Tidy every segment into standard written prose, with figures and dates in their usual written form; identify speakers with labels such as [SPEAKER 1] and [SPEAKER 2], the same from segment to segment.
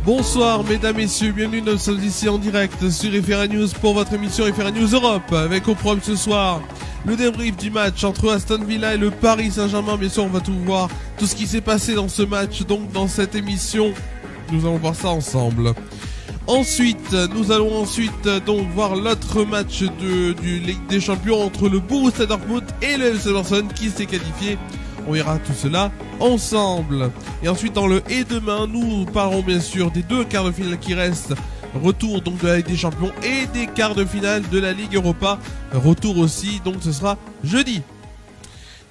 [SPEAKER 1] Bonsoir mesdames, messieurs, bienvenue, nous sommes ici en direct sur FR News pour votre émission FR News Europe, avec au programme ce soir le débrief du match entre Aston Villa et le Paris Saint-Germain. Bien sûr, on va tout voir, tout ce qui s'est passé dans ce match, donc dans cette émission, nous allons voir ça ensemble. Ensuite, nous allons donc voir l'autre match du Ligue des Champions entre le Borussia Dortmund et le FC Barcelone qui s'est qualifié. On verra tout cela ensemble. Et ensuite, dans le Et demain, nous parlerons bien sûr des deux quarts de finale qui restent. Retour donc de la Ligue des Champions et des quarts de finale de la Ligue Europa. Retour aussi, donc ce sera jeudi.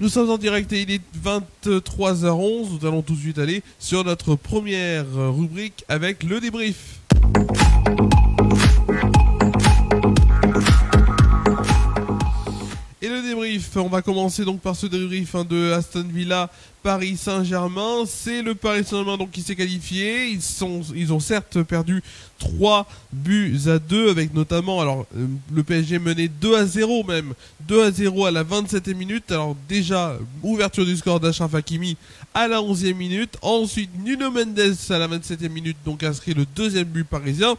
[SPEAKER 1] Nous sommes en direct et il est 23h11. Nous allons tout de suite aller sur notre première rubrique avec le débrief. Et le débrief, on va commencer donc par ce débrief de Aston Villa, Paris Saint-Germain. C'est le Paris Saint-Germain donc qui s'est qualifié. Ils ont certes perdu 3-2 avec notamment, alors le PSG menait 2-0 même, 2-0 à la 27e minute. Alors déjà, ouverture du score d'Achraf Hakimi à la 11e minute. Ensuite, Nuno Mendes à la 27e minute, donc inscrit le deuxième but parisien.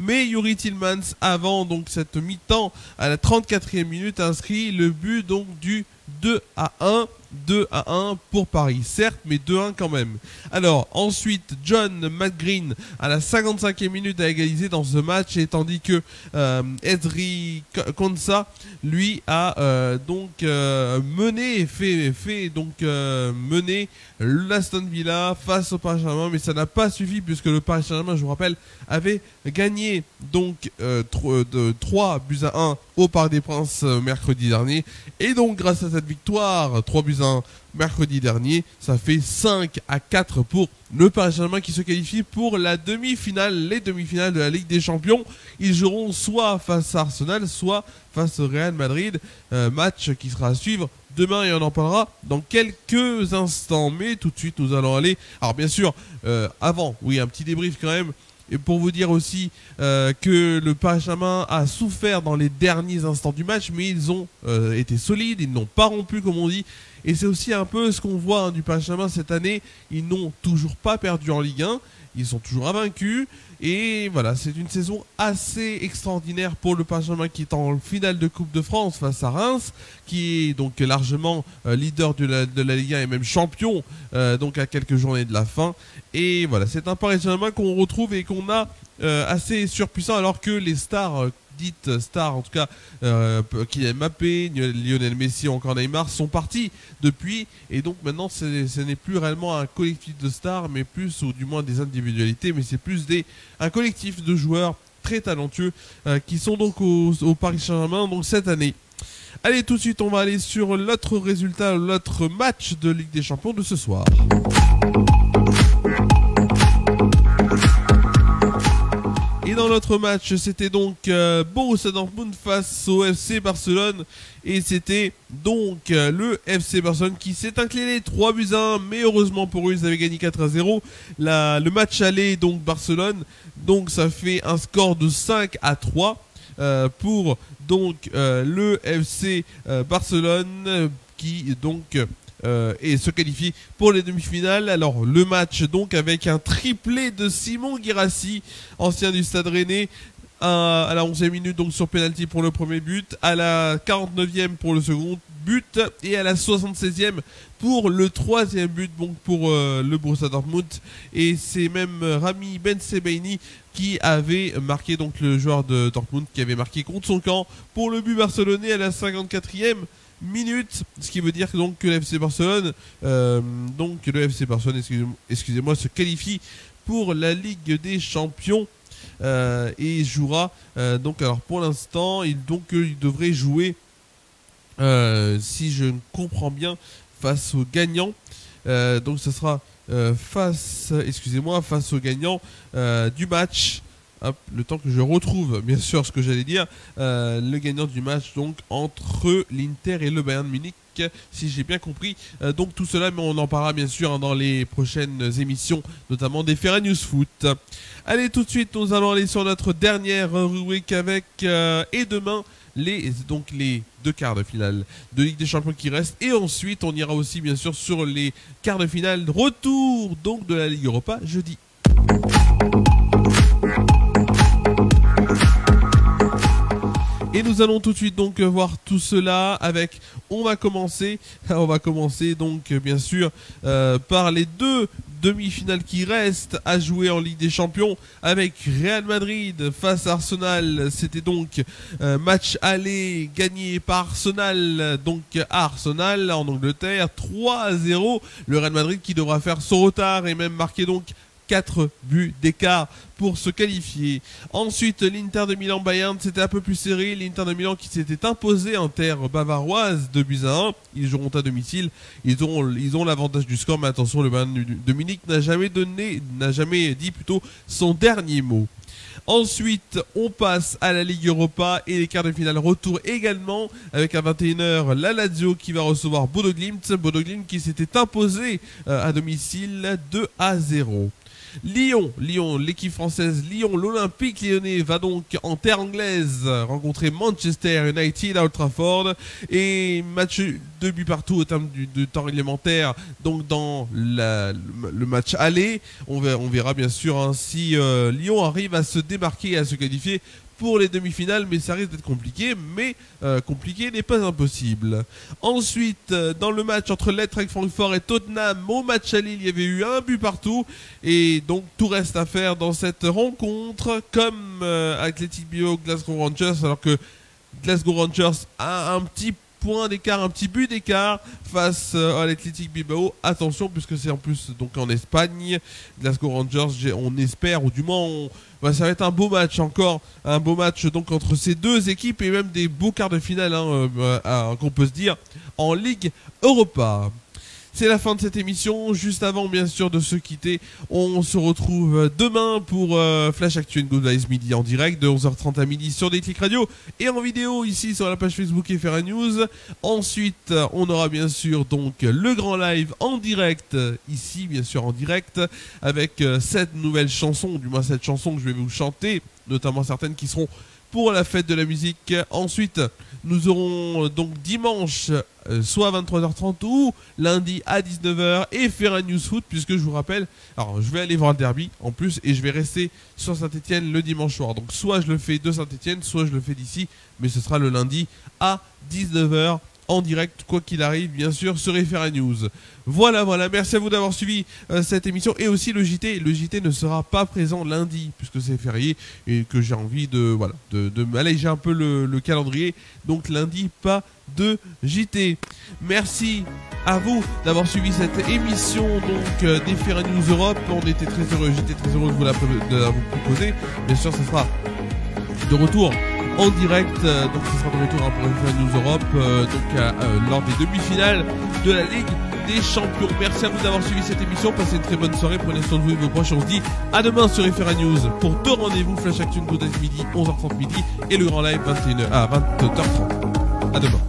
[SPEAKER 1] Mais Youri Tielemans, avant donc cette mi-temps, à la 34e minute, inscrit le but donc du 2-1. 2-1 pour Paris, certes, mais 2-1 quand même. Alors, ensuite, John McGreen, à la 55e minute, a égalisé dans ce match, et tandis que Ezri Konsa, lui, a mené l'Aston Villa face au Paris Saint-Germain, mais ça n'a pas suffi, puisque le Paris Saint-Germain, je vous rappelle, avait gagné donc 3-1 au Parc des Princes mercredi dernier, et donc grâce à cette victoire, 3-1 mercredi dernier, ça fait 5-4 pour le Paris Saint-Germain qui se qualifie pour la demi-finale, les demi-finales de la Ligue des Champions. Ils joueront soit face à Arsenal, soit face au Real Madrid, match qui sera à suivre demain et on en parlera dans quelques instants. Mais tout de suite, nous allons aller, alors bien sûr, avant, oui, un petit débrief quand même. Et pour vous dire aussi que le Paris Saint-Germain a souffert dans les derniers instants du match, mais ils ont été solides, ils n'ont pas rompu comme on dit. Et c'est aussi un peu ce qu'on voit du Paris Saint-Germain cette année. Ils n'ont toujours pas perdu en Ligue 1, ils sont toujours invaincus. Et voilà, c'est une saison assez extraordinaire pour le Paris Saint-Germain qui est en finale de Coupe de France face à Reims, qui est donc largement leader de la Ligue 1 et même champion donc à quelques journées de la fin. Et voilà, c'est un Paris Saint-Germain qu'on retrouve et qu'on a assez surpuissant, alors que les stars, dites stars en tout cas, Kylian Mbappé, Lionel Messi ou encore Neymar sont partis depuis, et donc maintenant ce n'est plus réellement un collectif de stars, mais plus, ou du moins des individualités, mais c'est plus un collectif de joueurs très talentueux qui sont donc au Paris Saint-Germain donc cette année. Allez, tout de suite on va aller sur l'autre résultat, l'autre match de Ligue des Champions de ce soir. Et dans l'autre match, c'était donc Borussia Dortmund face au FC Barcelone. Et c'était donc le FC Barcelone qui s'est incliné 3-1. Mais heureusement pour eux, ils avaient gagné 4-0. Le match allait donc Barcelone. Donc ça fait un score de 5-3 pour donc le FC Barcelone qui donc... et se qualifie pour les demi-finales. Alors le match donc avec un triplé de Simon Guirassy, ancien du Stade Rennais, à la 11e minute donc sur penalty pour le premier but, à la 49e pour le second but et à la 76e pour le troisième but donc pour le Borussia Dortmund. Et c'est même Rami Bensebaini qui avait marqué, donc le joueur de Dortmund qui avait marqué contre son camp pour le but barcelonais à la 54e minute, ce qui veut dire donc que le FC Barcelone, excusez-moi, se qualifie pour la Ligue des Champions et jouera donc, alors pour l'instant il devrait jouer si je comprends bien face au gagnant, donc ce sera face au gagnant du match. Hop, le temps que je retrouve bien sûr ce que j'allais dire, le gagnant du match donc entre l'Inter et le Bayern Munich, si j'ai bien compris. Donc tout cela, mais on en parlera bien sûr dans les prochaines émissions, notamment des FR News Foot. Allez, tout de suite nous allons aller sur notre dernière rubrique avec et demain les deux quarts de finale de Ligue des Champions qui restent, et ensuite on ira aussi bien sûr sur les quarts de finale retour donc de la Ligue Europa jeudi. Et nous allons tout de suite donc voir tout cela avec, on va commencer donc bien sûr par les deux demi-finales qui restent à jouer en Ligue des Champions avec Real Madrid face à Arsenal. C'était donc match aller gagné par Arsenal, donc à Arsenal en Angleterre 3-0. Le Real Madrid qui devra faire son retard et même marquer donc 4 buts d'écart pour se qualifier. Ensuite, l'Inter de Milan-Bayern, c'était un peu plus serré. L'Inter de Milan qui s'était imposé en terre bavaroise 2-1. Ils joueront à domicile. Ils ont l'avantage du score, mais attention, le Bayern de Munich n'a jamais dit son dernier mot. Ensuite, on passe à la Ligue Europa et les quarts de finale retour également avec à 21h la Lazio qui va recevoir Bodo Glimt. Bodo Glimt qui s'était imposé à domicile 2-0. Lyon, l'équipe française Lyon, l'Olympique lyonnais va donc en terre anglaise rencontrer Manchester United à Old Trafford et match 2 buts partout au terme du temps réglementaire. Donc dans le match aller, on verra bien sûr si Lyon arrive à se démarquer et à se qualifier pour les demi-finales, mais ça risque d'être compliqué, mais compliqué n'est pas impossible. Ensuite, dans le match entre l'Eintracht Francfort et Tottenham, au match à Lille, il y avait eu un but partout, et donc tout reste à faire dans cette rencontre, comme Athletic Bilbao Glasgow Rangers, alors que Glasgow Rangers a un petit point d'écart, un petit but d'écart face à l'Athletic Bilbao. Attention, puisque c'est en plus donc en Espagne. Glasgow Rangers, on espère, ou du moins ça va être un beau match encore, un beau match donc entre ces deux équipes et même des beaux quarts de finale qu'on peut se dire en Ligue Europa. C'est la fin de cette émission. Juste avant, bien sûr, de se quitter, on se retrouve demain pour Flash Actu Good Vibes midi en direct de 11h30 à midi sur Déclic Radio et en vidéo ici sur la page Facebook FR News. Ensuite, on aura bien sûr donc le grand live en direct ici, bien sûr en direct avec cette nouvelle chanson, du moins cette chanson que je vais vous chanter, notamment certaines qui seront pour la fête de la musique. Ensuite, nous aurons donc dimanche soit à 23h30 ou lundi à 19h et faire un news foot, puisque je vous rappelle, alors je vais aller voir le derby en plus et je vais rester sur Saint-Etienne le dimanche soir. Donc soit je le fais de Saint-Etienne, soit je le fais d'ici, mais ce sera le lundi à 19h en direct, quoi qu'il arrive, bien sûr, sur FR News. Voilà, merci à vous d'avoir suivi cette émission et aussi le JT. Le JT ne sera pas présent lundi puisque c'est férié et que j'ai envie de m'alléger un peu le calendrier. Donc lundi, pas de JT. Merci à vous d'avoir suivi cette émission donc des FR News Europe. On était très heureux, j'étais très heureux de vous proposer. Bien sûr, ça sera de retour en direct, donc ce sera de retour pour FR News Europe, lors des demi-finales de la Ligue des Champions. Merci à vous d'avoir suivi cette émission, passez une très bonne soirée, prenez soin de vous et de vos proches. On se dit à demain sur FR News pour deux rendez-vous, Flash Actu Good Vibes midi, 11h30 midi et le grand live 21h à 20h30. À demain.